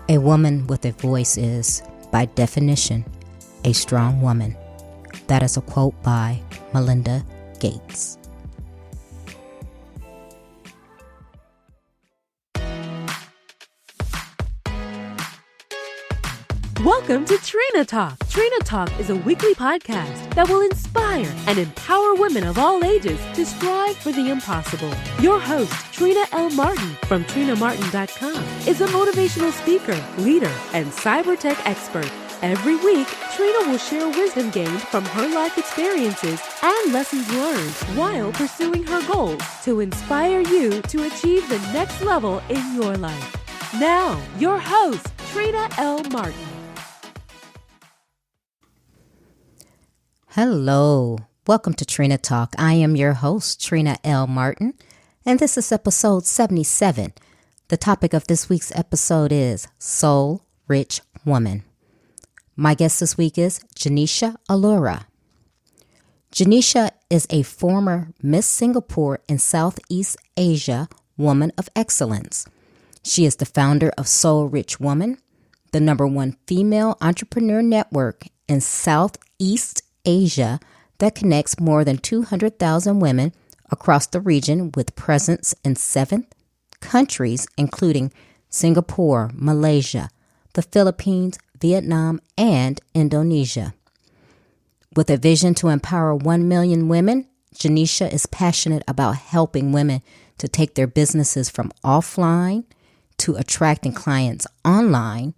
A woman with a voice is, by definition, a strong woman. That is a quote by Melinda Gates. Welcome to Trina Talk. Trina Talk is a weekly podcast that will inspire and empower women of all ages to strive for the impossible. Your host, Trina L. Martin from TrinaMartin.com, is a motivational speaker, leader, and cyber tech expert. Every week, Trina will share wisdom gained from her life experiences and lessons learned while pursuing her goals to inspire you to achieve the next level in your life. Now, your host, Trina L. Martin. Hello, welcome to Trina Talk. I am your host, Trina L. Martin, and this is episode 77. The topic of this week's episode is Soul Rich Woman. My guest this week is Genecia Alluora. Genecia is a former Miss Singapore and Southeast Asia Woman of Excellence. She is the founder of Soul Rich Woman, the #1 female entrepreneur network in Southeast Asia that connects more than 200,000 women across the region with presence in 7 countries, including Singapore, Malaysia, the Philippines, Vietnam, and Indonesia. With a vision to empower 1 million women, Genecia is passionate about helping women to take their businesses from offline to attracting clients online,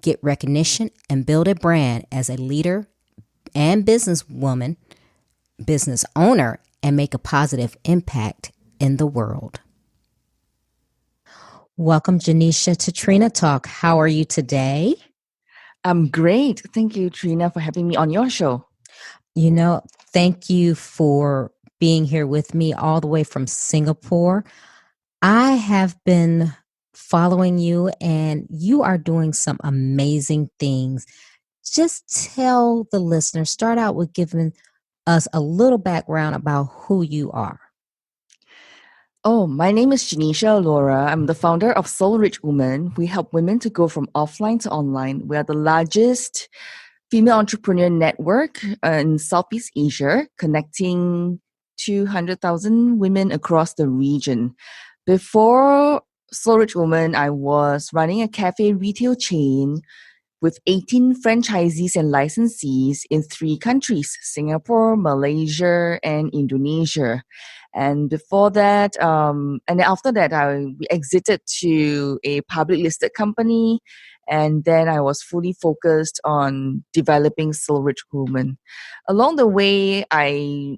get recognition, and build a brand as a leader and businesswoman, business owner, and make a positive impact in the world. Welcome, Genecia, to Trina Talk. How are you today? I'm great. Thank you, Trina, for having me on your show. Thank you for being here with me all the way from Singapore. I have been following you, and you are doing some amazing things. Just tell the listeners, start out with giving us a little background about who you are. Oh, my name is Genecia Alluora. I'm the founder of Soul Rich Woman. We help women to go from offline to online. We are the largest female entrepreneur network in Southeast Asia, connecting 200,000 women across the region. Before Soul Rich Woman, I was running a cafe retail chain with 18 franchisees and licensees in 3 countries, Singapore, Malaysia, and Indonesia. And before that, and then after that, we exited to a public listed company. And then I was fully focused on developing Soul Rich Woman. Along the way, I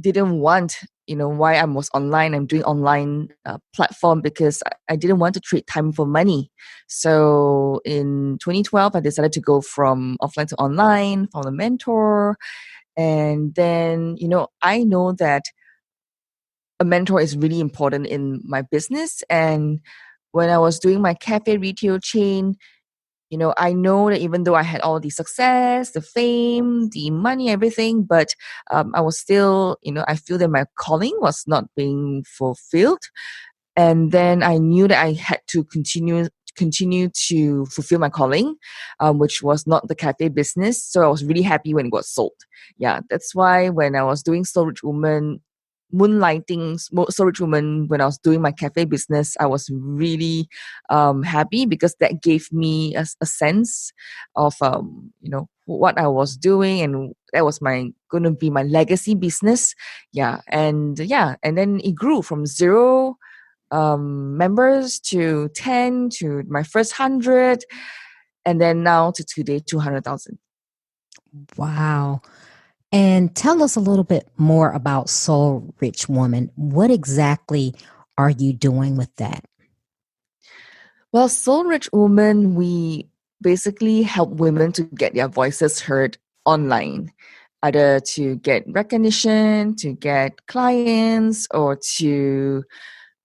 didn't want, why I was online. I'm doing online platform because I didn't want to trade time for money. So in 2012, I decided to go from offline to online, found a mentor. And then, I know that a mentor is really important in my business. And when I was doing my cafe retail chain, I know that even though I had all the success, the fame, the money, everything, but I was still, I feel that my calling was not being fulfilled. And then I knew that I had to continue to fulfill my calling, which was not the cafe business. So I was really happy when it got sold. Yeah, that's why when I was doing Soul Rich Woman, moonlighting Soul Rich Woman, when I was doing my cafe business, I was really happy because that gave me a sense of what I was doing, and that was going to be my legacy business. And then it grew from 0 members to 10 to my first 100, and then now to today 200,000. Wow. And tell us a little bit more about Soul Rich Woman. What exactly are you doing with that? Well, Soul Rich Woman, we basically help women to get their voices heard online, either to get recognition, to get clients, or to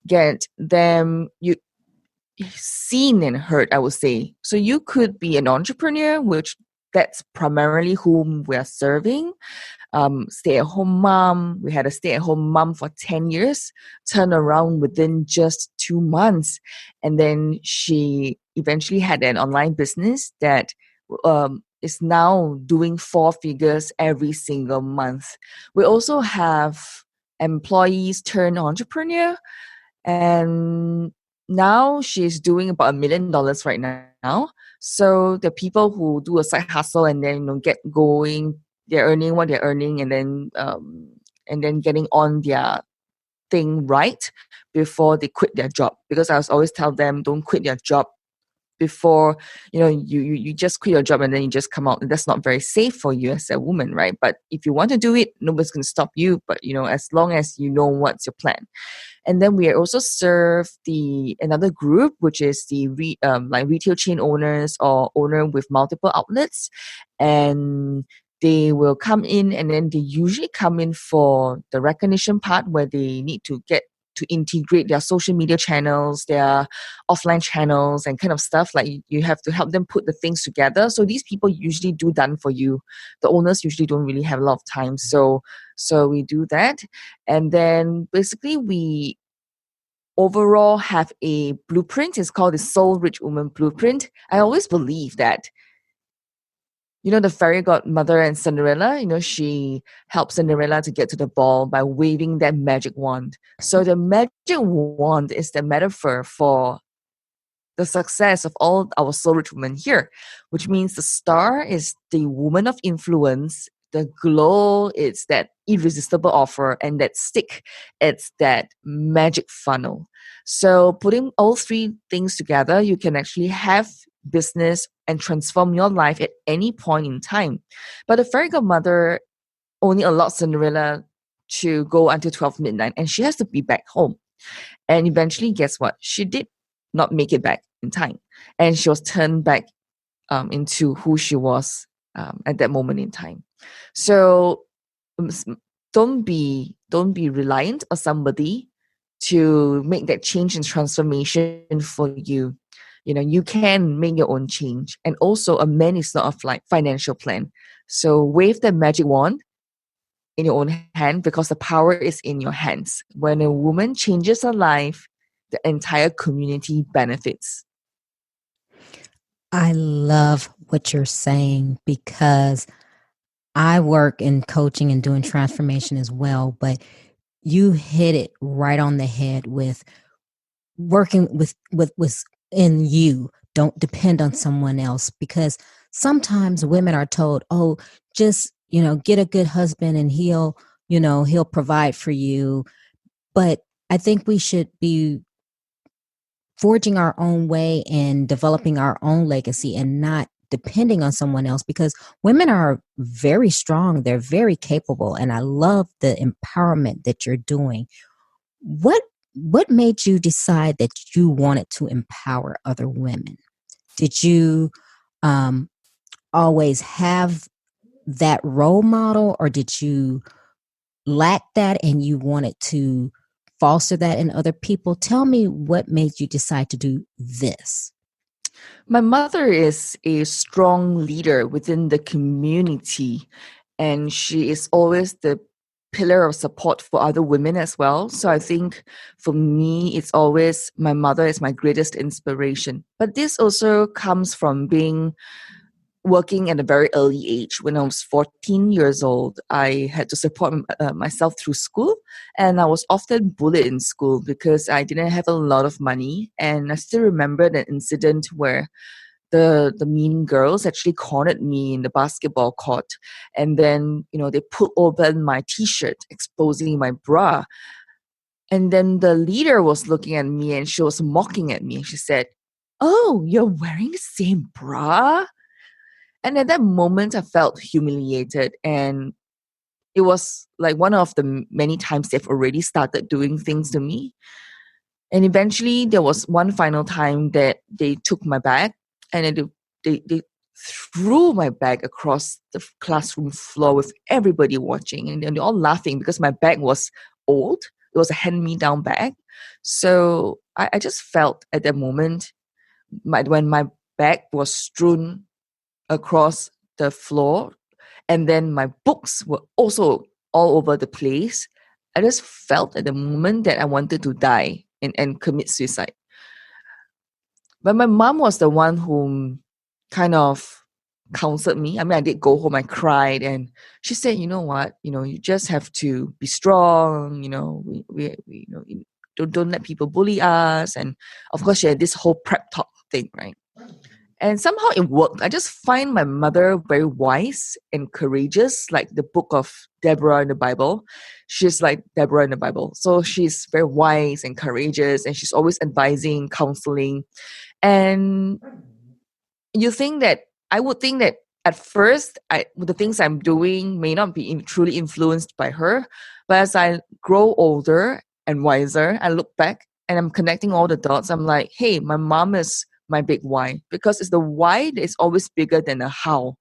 get them seen and heard, I would say. So you could be an entrepreneur, which that's primarily whom we are serving. Stay-at-home mom. We had a stay-at-home mom for 10 years, turned around within just 2 months. And then she eventually had an online business that is now doing 4 figures every single month. We also have employees turned entrepreneur, and now she's doing about $1 million right now. So the people who do a side hustle and then get going, they're earning what they're earning, and then getting on their thing right before they quit their job. Because I was always tell them, don't quit your job before you just quit your job and then you just come out. That's not very safe for you as a woman, right? But if you want to do it, nobody's going to stop you. But as long as you know what's your plan. And then we also serve another group, which is the like retail chain owners or owner with multiple outlets, and they will come in, and then they usually come in for the recognition part where they need to get to integrate their social media channels, their offline channels, and kind of stuff. Like you have to help them put the things together. So these people usually do done for you. The owners usually don't really have a lot of time. So we do that. And then basically we overall have a blueprint. It's called the Soul Rich Woman Blueprint. I always believe that the fairy godmother and Cinderella, she helps Cinderella to get to the ball by waving that magic wand. So the magic wand is the metaphor for the success of all our soul rich women here, which means the star is the woman of influence. The glow, it's that irresistible offer, and that stick, it's that magic funnel. So putting all three things together, you can actually have business and transform your life at any point in time. But the fairy godmother only allows Cinderella to go until 12 midnight, and she has to be back home. And eventually, guess what? She did not make it back in time, and she was turned back into who she was at that moment in time. So don't be reliant on somebody to make that change and transformation for you. You can make your own change. And also, a man is not a financial plan. So wave the magic wand in your own hand, because the power is in your hands. When a woman changes her life, the entire community benefits. I love what you're saying, because I work in coaching and doing transformation as well, but you hit it right on the head with working with in you. Don't depend on someone else, because sometimes women are told, oh, just, get a good husband and he'll provide for you. But I think we should be forging our own way and developing our own legacy and not depending on someone else, because women are very strong. They're very capable. And I love the empowerment that you're doing. What made you decide that you wanted to empower other women? Did you always have that role model, or did you lack that and you wanted to foster that in other people? Tell me what made you decide to do this. My mother is a strong leader within the community, and she is always the pillar of support for other women as well. So I think for me, it's always my mother is my greatest inspiration. But this also comes from working at a very early age. When I was 14 years old, I had to support myself through school, and I was often bullied in school because I didn't have a lot of money. And I still remember an incident where the mean girls actually cornered me in the basketball court, and then they pulled open my t-shirt, exposing my bra. And then the leader was looking at me and she was mocking at me. She said, "Oh, you're wearing the same bra?" And at that moment, I felt humiliated. And it was like one of the many times they've already started doing things to me. And eventually, there was one final time that they took my bag and then they threw my bag across the classroom floor with everybody watching. And they're all laughing because my bag was old. It was a hand-me-down bag. So I just felt at that moment, when my bag was strewn across the floor, and then my books were also all over the place. I just felt at the moment that I wanted to die and commit suicide. But my mom was the one who kind of counseled me. I mean, I did go home, I cried, and she said, you know what, you just have to be strong, we don't let people bully us. And of course, she had this whole prep talk thing, right? And somehow it worked. I just find my mother very wise and courageous, like the book of Deborah in the Bible. She's like Deborah in the Bible. So she's very wise and courageous, and she's always advising, counseling. And I would think that at first, the things I'm doing may not be truly influenced by her. But as I grow older and wiser, I look back and I'm connecting all the dots. I'm like, hey, my mom is my big why, because it's the why that is always bigger than the how.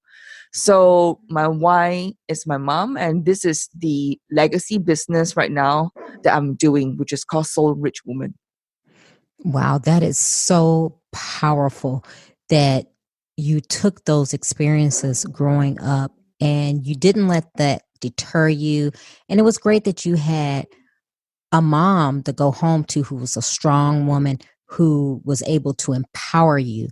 So my why is my mom, and this is the legacy business right now that I'm doing, which is called Soul Rich Woman. Wow, that is so powerful that you took those experiences growing up and you didn't let that deter you. And it was great that you had a mom to go home to who was a strong woman who was able to empower you.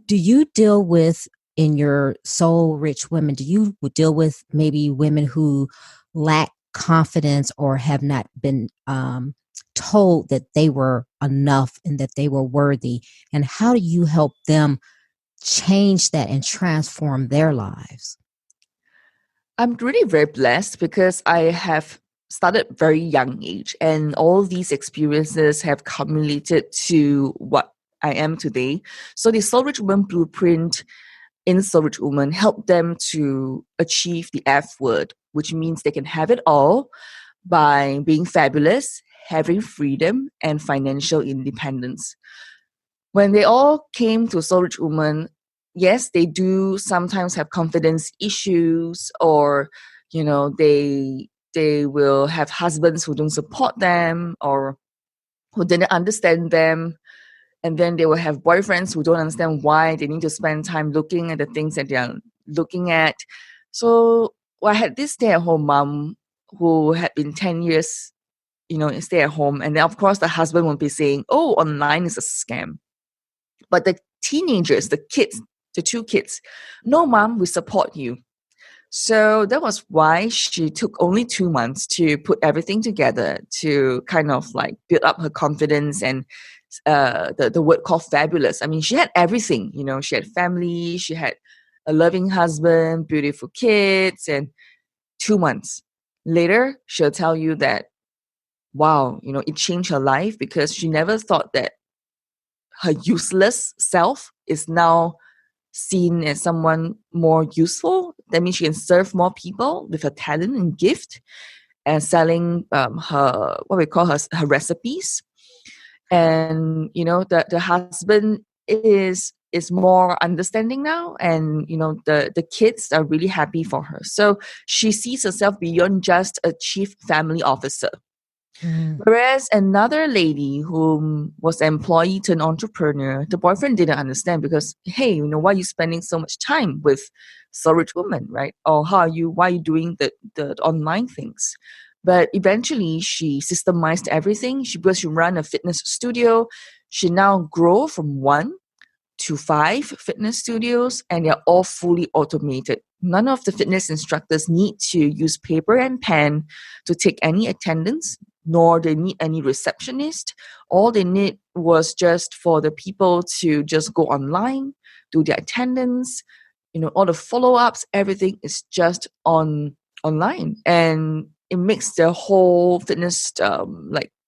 Do you deal with, in your Soul Rich Women, do you deal with maybe women who lack confidence or have not been told that they were enough and that they were worthy? And how do you help them change that and transform their lives? I'm really very blessed because I have started very young age, and all these experiences have accumulated to what I am today. So the Soul Rich Woman Blueprint in Soul Rich Woman help them to achieve the F word, which means they can have it all by being fabulous, having freedom, and financial independence. When they all came to Soul Rich Woman, yes, they do sometimes have confidence issues, or they will have husbands who don't support them or who didn't understand them. And then they will have boyfriends who don't understand why they need to spend time looking at the things that they are looking at. So I had this stay-at-home mom who had been 10 years, stay at home. And then, of course, the husband will be saying, oh, online is a scam. But the teenagers, the kids, the two kids, no, mom, we support you. So that was why she took only 2 months to put everything together to kind of like build up her confidence and the word called fabulous. I mean, she had everything, she had family, she had a loving husband, beautiful kids, and 2 months later, she'll tell you that, wow, it changed her life because she never thought that her useless self is now seen as someone more useful. That means she can serve more people with her talent and gift, and selling her, what we call her recipes. And the husband is more understanding now, and the kids are really happy for her. So she sees herself beyond just a chief family officer. Whereas another lady who was an employee to an entrepreneur, the boyfriend didn't understand because, hey, why are you spending so much time with Soul Rich Woman, right? Or why are you doing the online things? But eventually she systemized everything. Because she ran a fitness studio, she now grew from 1 to 5 fitness studios, and they're all fully automated. None of the fitness instructors need to use paper and pen to take any attendance, nor they need any receptionist. All they need was just for the people to just go online, do their attendance, all the follow-ups, everything is just online. And it makes the whole fitness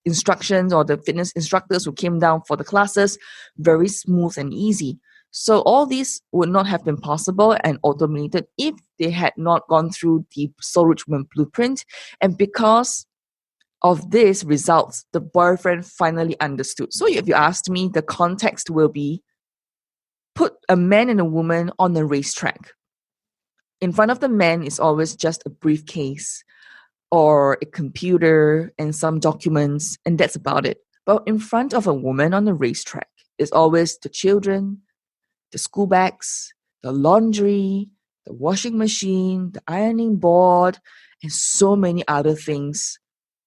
instructions, or the fitness instructors who came down for the classes, very smooth and easy. So all these would not have been possible and automated if they had not gone through the Soul Rich Woman Blueprint. And because of these results, the boyfriend finally understood. So if you asked me, the context will be, put a man and a woman on a racetrack. In front of the man is always just a briefcase or a computer and some documents, and that's about it. But in front of a woman on the racetrack is always the children, the school bags, the laundry, the washing machine, the ironing board, and so many other things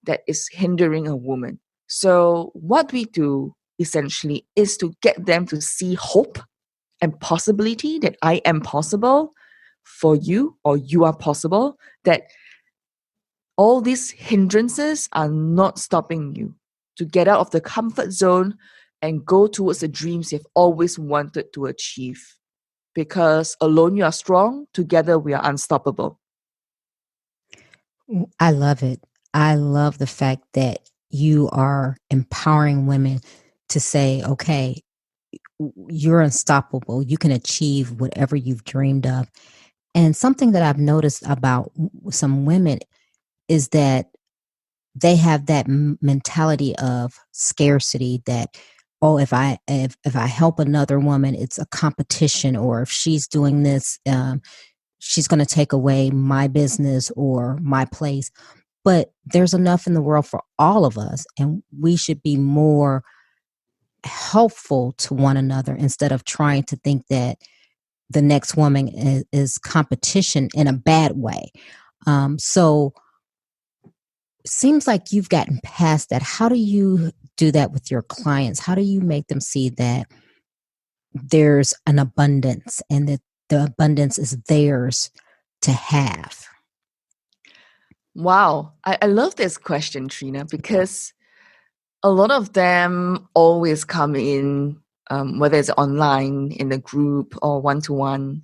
that is hindering a woman. So what we do essentially is to get them to see hope and possibility, that I am possible for you, or you are possible, that all these hindrances are not stopping you to get out of the comfort zone and go towards the dreams you've always wanted to achieve. Because alone you are strong, together we are unstoppable. I love it. I love the fact that you are empowering women to say, okay, you're unstoppable. You can achieve whatever you've dreamed of. And something that I've noticed about some women is that they have that mentality of scarcity, that, oh, if I help another woman, it's a competition, or if she's doing this, she's going to take away my business or my place. But there's enough in the world for all of us, and we should be more helpful to one another instead of trying to think that the next woman is competition in a bad way. So seems like you've gotten past that. How do you do that with your clients? How do you make them see that there's an abundance and that the abundance is theirs to have? Wow. I love this question, Trina, because a lot of them always come in, whether it's online, in a group, or one-to-one.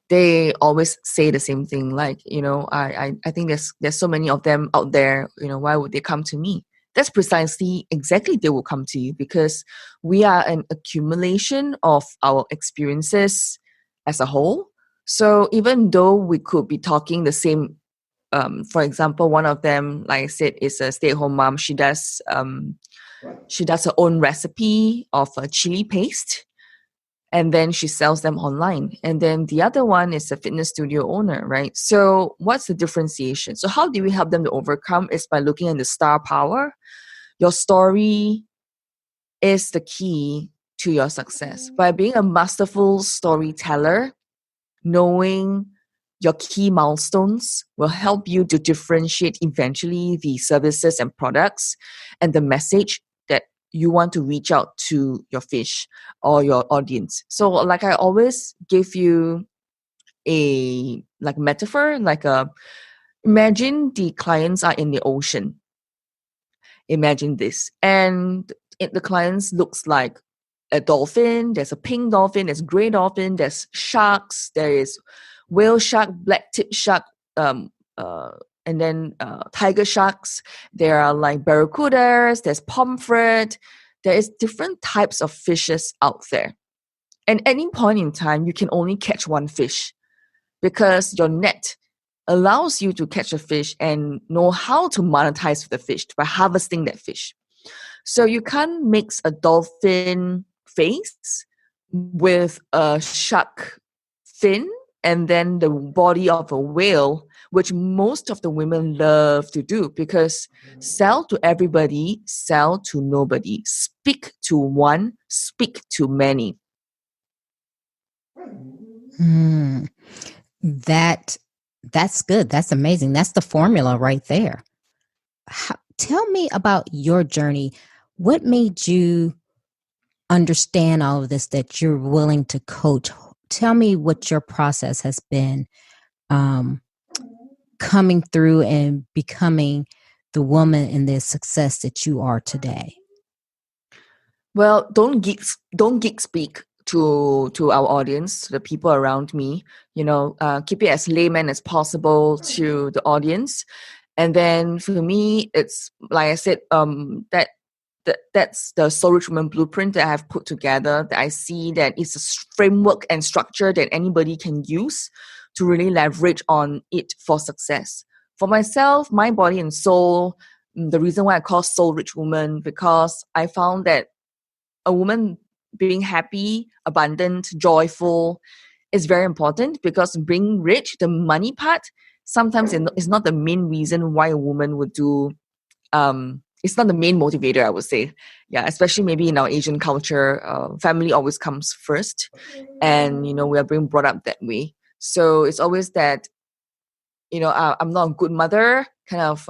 They always say the same thing, like, I think there's so many of them out there, why would they come to me? That's precisely exactly, they will come to you because we are an accumulation of our experiences as a whole. So even though we could be talking the same, for example, one of them, like I said, is a stay-at-home mom. She does her own recipe of a chili paste, and then she sells them online. And then the other one is a fitness studio owner, right? So what's the differentiation? So how do we help them to overcome? Is by looking at the star power. Your story is the key to your success. By being a masterful storyteller, knowing your key milestones will help you to differentiate eventually the services and products and the message that you want to reach out to your fish or your audience. So like I always give you a metaphor, imagine the clients are in the ocean. Imagine this. And the clients looks like a dolphin. There's a pink dolphin, there's gray dolphin, there's sharks, there is whale shark, black tip shark, and then tiger sharks. There are like barracudas, there's pomfret. There is different types of fishes out there. And at any point in time, you can only catch one fish because your net allows you to catch a fish and know how to monetize the fish by harvesting that fish. So you can't mix a dolphin face with a shark fin and then the body of a whale, which most of the women love to do, because sell to everybody, sell to nobody. Speak to one, speak to many. That's good. That's amazing. That's the formula right there. Tell me about your journey. What made you understand all of this, that you're willing to coach? Tell me what your process has been, coming through and becoming the woman and the success that you are today. Well, don't geek speak to our audience, to the people around me. Keep it as layman as possible to the audience. And then for me, it's like I said, that's the Soul Rich Woman blueprint that I have put together, that I see that it's a framework and structure that anybody can use to really leverage on it for success. For myself, my body and soul, the reason why I call Soul Rich Woman, because I found that a woman being happy, abundant, joyful is very important, because being rich, the money part, sometimes is not the main reason why a woman would do it's not the main motivator, I would say. Yeah, especially maybe in our Asian culture, family always comes first. And, we are being brought up that way. So it's always that, I'm not a good mother kind of,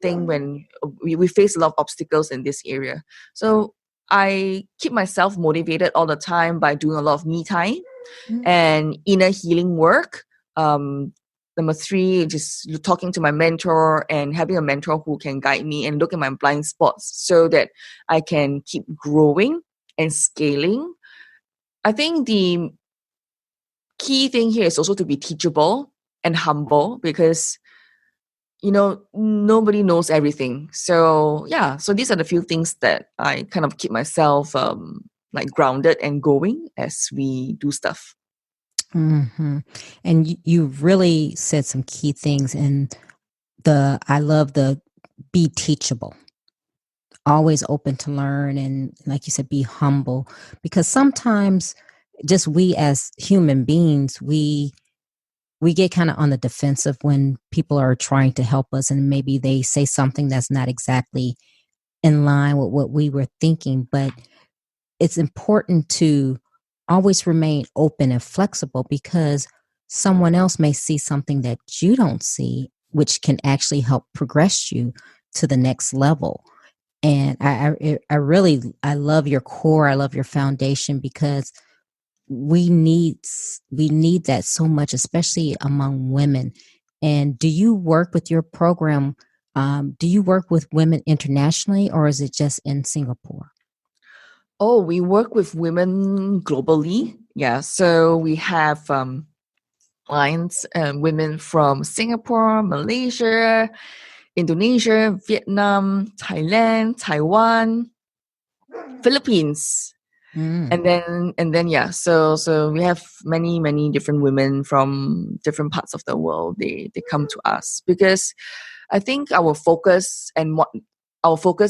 thing when we face a lot of obstacles in this area. So I keep myself motivated all the time by doing a lot of me time and inner healing work. Number three, just talking to my mentor and having a mentor who can guide me and look at my blind spots so that I can keep growing and scaling. I think the key thing here is also to be teachable and humble, because nobody knows everything. So yeah, so these are the few things that I kind of keep myself like grounded and going as we do stuff. Mm-hmm. And you really said some key things, and I love the be teachable, always open to learn, and like you said, be humble, because sometimes just we as human beings, we get kind of on the defensive when people are trying to help us, and maybe they say something that's not exactly in line with what we were thinking. But it's important to always remain open and flexible, because someone else may see something that you don't see, which can actually help progress you to the next level. And I love your core. I love your foundation, because we need that so much, especially among women. And do you work with your program? Do you work with women internationally, or is it just in Singapore? Oh, we work with women globally. Yeah, so we have clients and women from Singapore, Malaysia, Indonesia, Vietnam, Thailand, Taiwan, Philippines. Mm. And then yeah, so we have many different women from different parts of the world. They come to us because I think our focus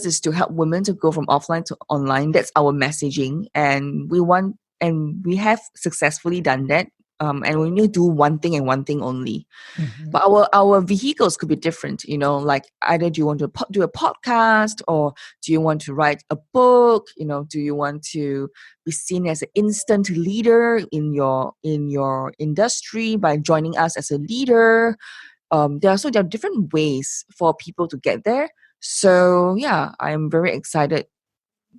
is to help women to go from offline to online. That's our messaging, and we have successfully done that. And we need to do one thing and one thing only. Mhm. But our vehicles could be different, like either do you want to do a podcast, or do you want to write a book, do you want to be seen as an instant leader in your industry by joining us as a leader. There are different ways for people to get there. So yeah, I'm very excited.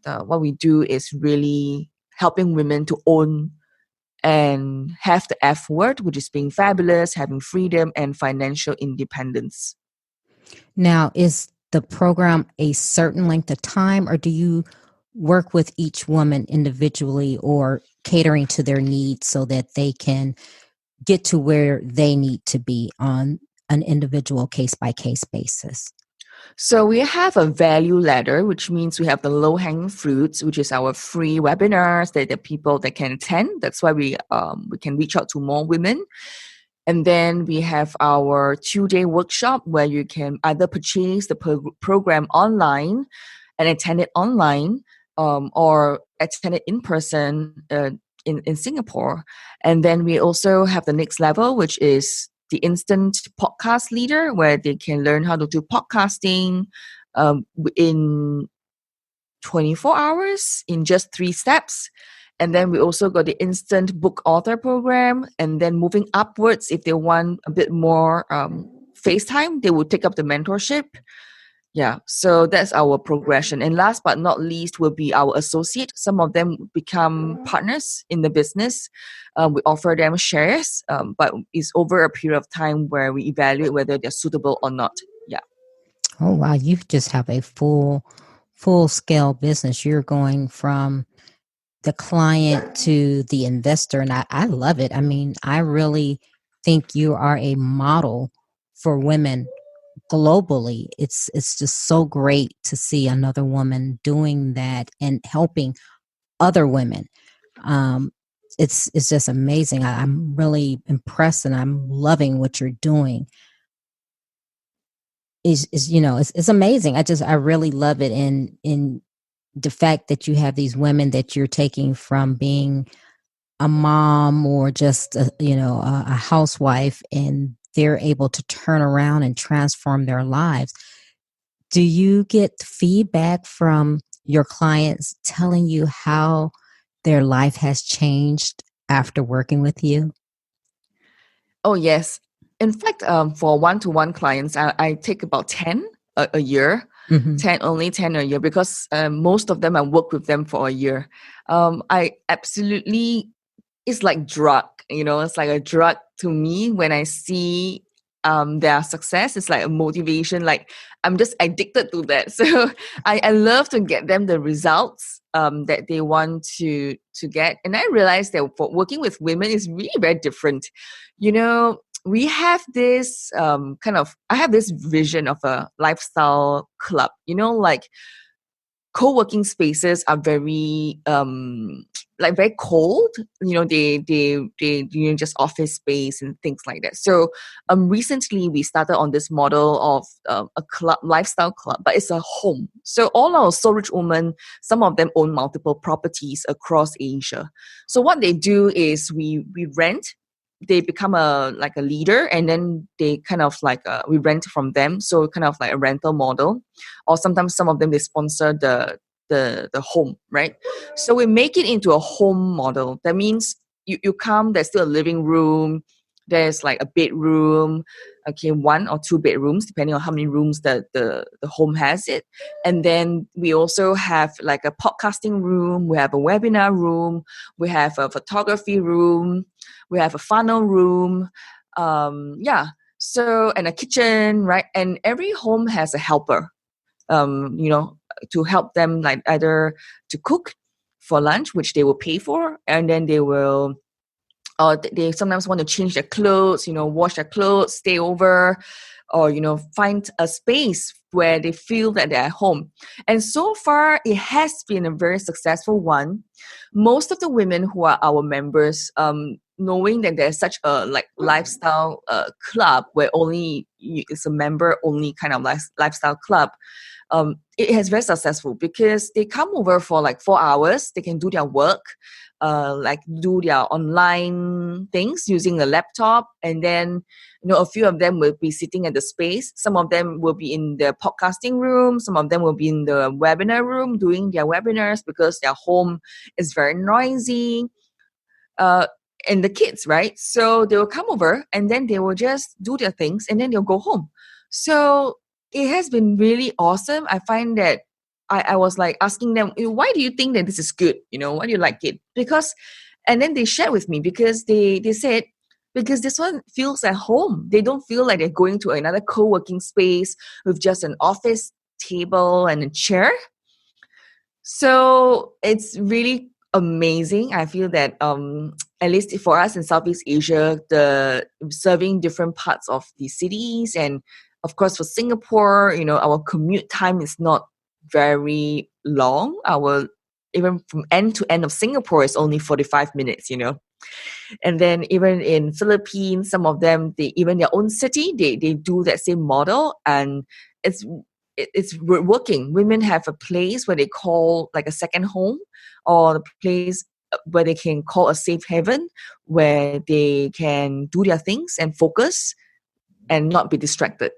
What we do is really helping women to own and have the F word, which is being fabulous, having freedom and financial independence. Now, is the program a certain length of time, or do you work with each woman individually, or catering to their needs so that they can get to where they need to be on an individual case by case basis? So we have a value ladder, which means we have the low hanging fruits, which is our free webinars that the people that can attend. That's why we can reach out to more women. And then we have our 2-day workshop where you can either purchase the program online and attend it online, or attend it in person in Singapore. And then we also have the next level, which is the instant podcast leader, where they can learn how to do podcasting in 24 hours in just 3 steps. And then we also got the instant book author program. And then moving upwards, if they want a bit more FaceTime, they will take up the mentorship. Yeah, so that's our progression. And last but not least will be our associate. Some of them become partners in the business. We offer them shares, but it's over a period of time where we evaluate whether they're suitable or not. Yeah. Oh wow, you just have a full scale business. You're going from the client to the investor, and I love it. I mean, I really think you are a model for women globally. It's just so great to see another woman doing that and helping other women. Um, it's just amazing. I'm really impressed, and I'm loving what you're doing. It's amazing. I really love it, in the fact that you have these women that you're taking from being a mom or just a housewife, and they're able to turn around and transform their lives. Do you get feedback from your clients telling you how their life has changed after working with you? Oh, yes. In fact, for one-to-one clients, I take about 10 a year, Mm-hmm. 10 a year, because most of them I work with them for a year. I absolutely, it's like drug, it's like a drug to me when I see their success. It's like a motivation, like I'm just addicted to that. So I love to get them the results that they want to get. And I realized that for working with women is really very different. We have this I have this vision of a lifestyle club, like co-working spaces are very like very cold. They just office space and things like that. So recently we started on this model of a club, lifestyle club, but it's a home. So all our soul rich women, some of them own multiple properties across Asia. So what they do is we rent. They become a leader, and then they kind of we rent from them, so kind of like a rental model. Or sometimes some of them, they sponsor the home, right? So we make it into a home model. That means you come, there's still a living room, there's like a bedroom, okay, 1 or 2 bedrooms depending on how many rooms the home has it. And then we also have like a podcasting room, we have a webinar room, we have a photography room, we have a funnel room, yeah. So, and a kitchen, right? And every home has a helper, to help them, like either to cook for lunch, which they will pay for, and then they will, or they sometimes want to change their clothes, wash their clothes, stay over, or find a space where they feel that they're at home. And so far, it has been a very successful one. Most of the women who are our members, knowing that there's such a lifestyle club where it's a member only kind of lifestyle club, it has very successful because they come over for like 4 hours. They can do their work, do their online things using a laptop, and then a few of them will be sitting at the space. Some of them will be in the podcasting room. Some of them will be in the webinar room doing their webinars because their home is very noisy. And the kids, right? So they will come over and then they will just do their things and then they'll go home. So it has been really awesome. I find that I was like asking them, why do you think that this is good? Why do you like it? And then they shared with me because they said, because this one feels at home. They don't feel like they're going to another co-working space with just an office table and a chair. So it's really amazing. I feel that at least for us in Southeast Asia, the serving different parts of the cities, and of course for Singapore, our commute time is not very long. Our even from end to end of Singapore is only 45 minutes, And then even in Philippines, some of them, even their own city, they do that same model, and it's working. Women have a place where they call like a second home, or a place where they can call a safe haven, where they can do their things and focus and not be distracted.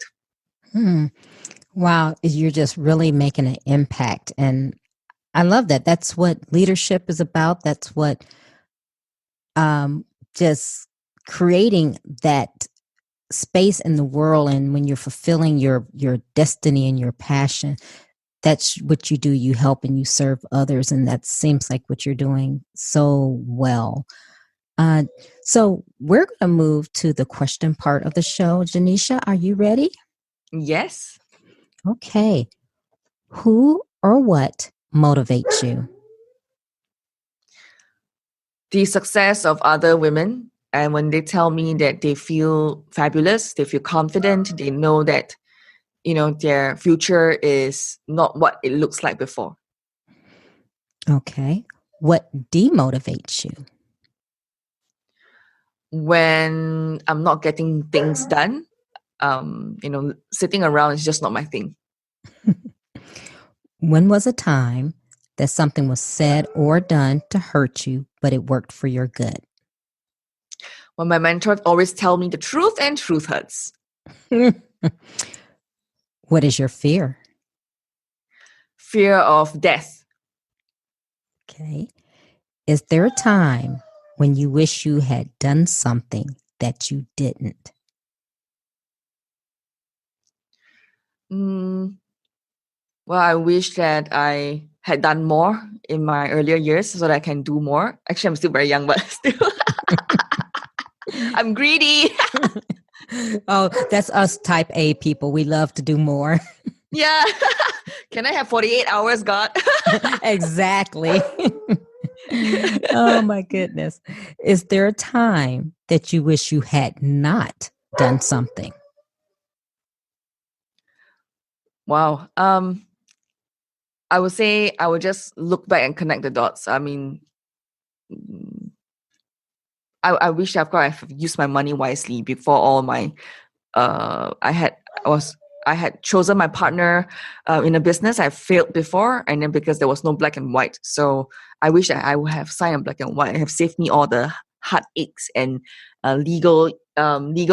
Wow, you're just really making an impact. And I love that. That's what leadership is about. That's what just creating that space in the world. And when you're fulfilling your destiny and your passion, that's what you do. You help and you serve others. And that seems like what you're doing so well. So we're going to move to the question part of the show. Genecia, are you ready? Yes. Okay. Who or what motivates you? The success of other women. And when they tell me that they feel fabulous, they feel confident, they know that, their future is not what it looks like before. Okay. What demotivates you? When I'm not getting things done, sitting around is just not my thing. When was a time that something was said or done to hurt you, but it worked for your good? When my mentor always tell me the truth, and truth hurts. What is your fear? Fear of death. Okay. Is there a time when you wish you had done something that you didn't? Well, I wish that I had done more in my earlier years so that I can do more. Actually, I'm still very young, but still, I'm greedy. Oh, that's us type A people. We love to do more. Yeah. Can I have 48 hours, God? Exactly. Oh, my goodness. Is there a time that you wish you had not done something? Wow. I would say I would just look back and connect the dots. I mean, I wish I've used my money wisely before all my I had chosen my partner in a business. I failed before, and then because there was no black and white, so I wish that I would have signed a black and white. It have saved me all the heartaches and legal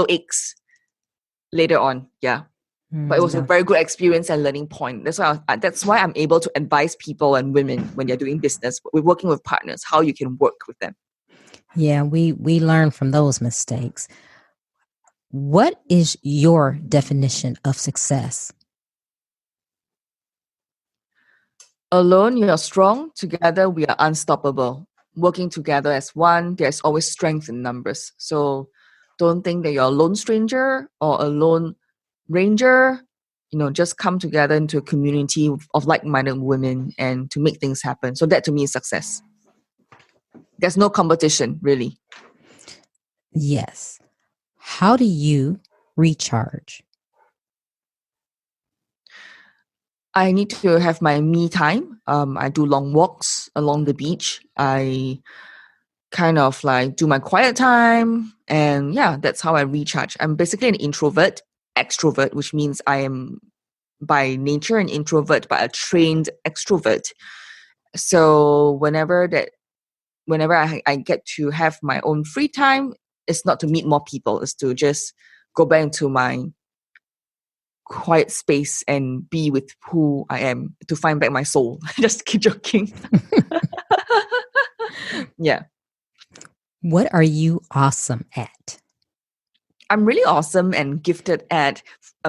aches later on. Yeah, but it was a very good experience and learning point. That's why I'm able to advise people and women when they're doing business, we're working with partners, how you can work with them. Yeah, we learn from those mistakes. What is your definition of success? Alone, you are strong. Together, we are unstoppable. Working together as one, there's always strength in numbers. So don't think that you're a lone stranger or a lone ranger. Just come together into a community of like-minded women and to make things happen. So that to me is success. There's no competition, really. Yes. How do you recharge? I need to have my me time. I do long walks along the beach. I kind of like do my quiet time. And yeah, that's how I recharge. I'm basically an introvert, extrovert, which means I am by nature an introvert, but a trained extrovert. So whenever I get to have my own free time, it's not to meet more people, it's to just go back into my quiet space and be with who I am, to find back my soul. Just keep joking. Yeah. What are you awesome at? I'm really awesome and gifted at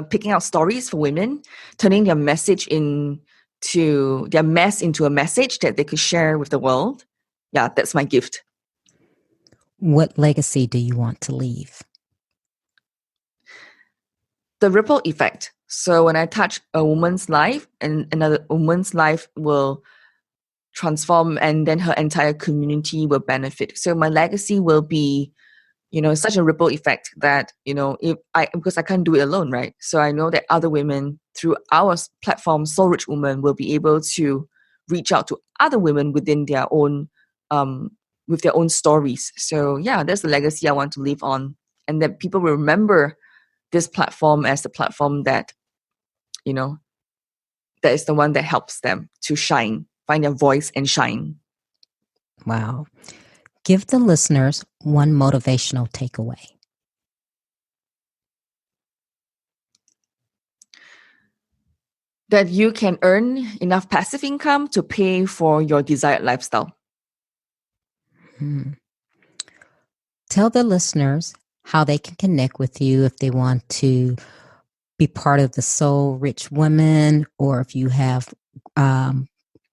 picking out stories for women, turning their mess into a message that they could share with the world. Yeah, that's my gift. What legacy do you want to leave? The ripple effect. So when I touch a woman's life, and another woman's life will transform, and then her entire community will benefit. So my legacy will be, such a ripple effect that, because I can't do it alone, right? So I know that other women through our platform, Soul Rich Women, will be able to reach out to other women within their own, with their own stories. So yeah, that's the legacy I want to leave on, and that people will remember this platform as the platform that, that is the one that helps them to shine, find their voice and shine. Wow. Give the listeners one motivational takeaway. That you can earn enough passive income to pay for your desired lifestyle. Tell the listeners how they can connect with you if they want to be part of the Soul Rich Women, or if you have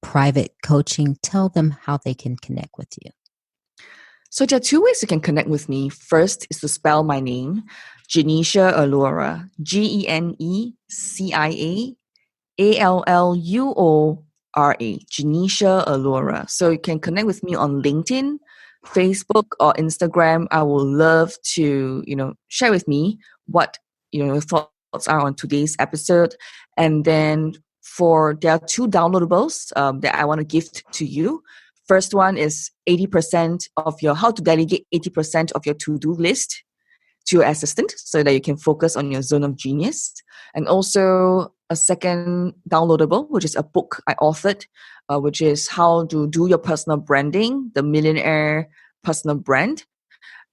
private coaching. Tell them how they can connect with you. So there are two ways you can connect with me. First is to spell my name, Genecia Alluora, GeneciaAlluora, Genecia Alluora. So you can connect with me on LinkedIn, Facebook, or Instagram. I would love to, share with me what, your thoughts are on today's episode. And then there are two downloadables that I want to gift to you. First one is 80% of how to delegate 80% of your to-do list to your assistant so that you can focus on your zone of genius. And also a second downloadable, which is a book I authored, which is how to do your personal branding, the Millionaire Personal Brand.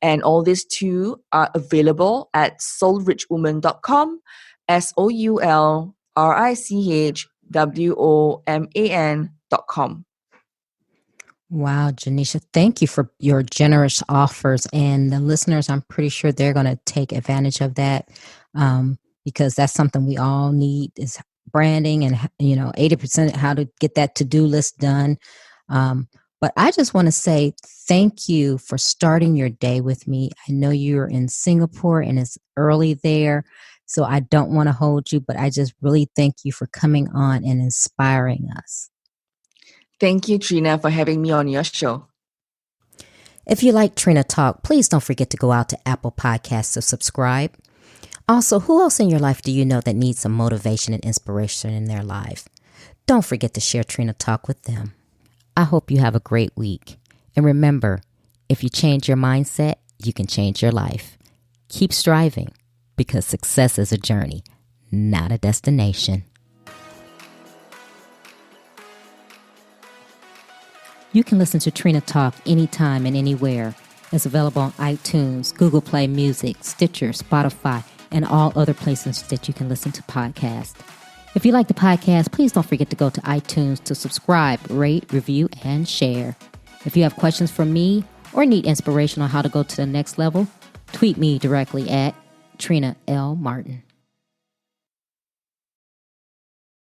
And all these two are available at soulrichwoman.com, SOULRICHWOMAN.com. Wow, Genecia, thank you for your generous offers. And the listeners, I'm pretty sure they're going to take advantage of that because that's something we all need is branding and, 80% how to get that to-do list done. Um, but I just want to say thank you for starting your day with me. I know you're in Singapore and it's early there, so I don't want to hold you, but I just really thank you for coming on and inspiring us. Thank you, Trina, for having me on your show. If you like Trina Talk, please don't forget to go out to Apple Podcasts to subscribe. Also, who else in your life do you know that needs some motivation and inspiration in their life? Don't forget to share Trina Talk with them. I hope you have a great week. And remember, if you change your mindset, you can change your life. Keep striving because success is a journey, not a destination. You can listen to Trina Talk anytime and anywhere. It's available on iTunes, Google Play Music, Stitcher, Spotify, and all other places that you can listen to podcasts. If you like the podcast, please don't forget to go to iTunes to subscribe, rate, review, and share. If you have questions for me or need inspiration on how to go to the next level, tweet me directly at Trina L. Martin.